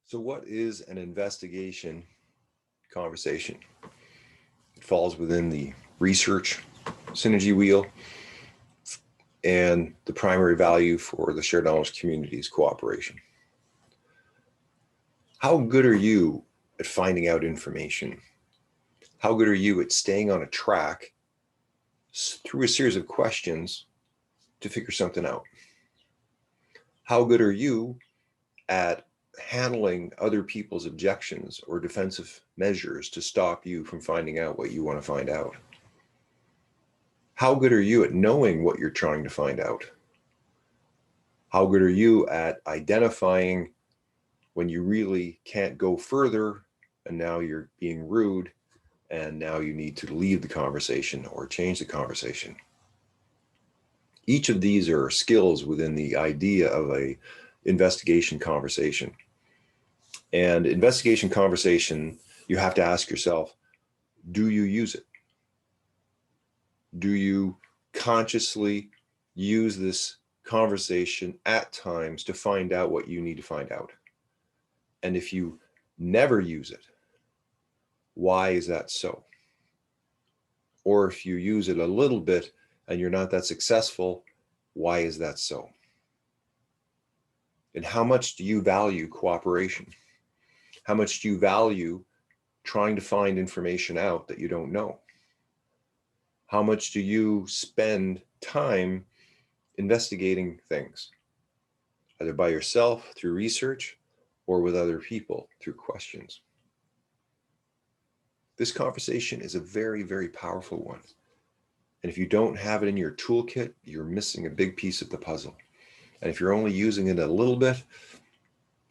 So what is an investigation conversation? It falls within the research synergy wheel, and the primary value for the shared knowledge community is cooperation. How good are you at finding out information? How good are you at staying on a track through a series of questions to figure something out? How good are you at handling other people's objections or defensive measures to stop you from finding out what you want to find out? How good are you at knowing what you're trying to find out? How good are you at identifying when you really can't go further and now you're being rude and now you need to leave the conversation or change the conversation? Each of these are skills within the idea of a investigation conversation. And investigation conversation, you have to ask yourself, do you use it? Do you consciously use this conversation at times to find out what you need to find out? And if you never use it, why is that so? Or if you use it a little bit and you're not that successful, why is that so? And how much do you value cooperation? How much do you value trying to find information out that you don't know? How much do you spend time investigating things, either by yourself through research or with other people through questions? This conversation is a very, very powerful one. And if you don't have it in your toolkit, you're missing a big piece of the puzzle. And if you're only using it a little bit,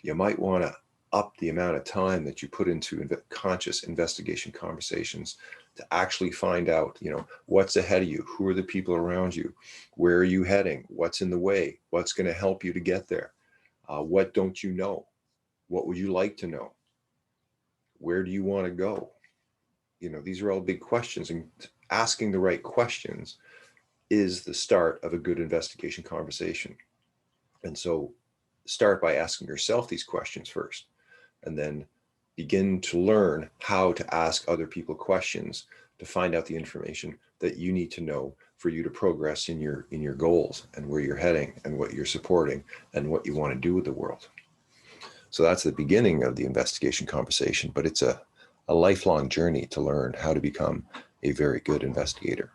you might want to up the amount of time that you put into conscious investigation conversations to actually find out, what's ahead of you, who are the people around you, where are you heading, what's in the way, what's going to help you to get there, what don't you know, what would you like to know, where do you want to go? These are all big questions, and asking the right questions is the start of a good investigation conversation. And so start by asking yourself these questions first, and then begin to learn how to ask other people questions to find out the information that you need to know for you to progress in your goals and where you're heading and what you're supporting and what you want to do with the world. So that's the beginning of the investigation conversation, but it's a lifelong journey to learn how to become a very good investigator.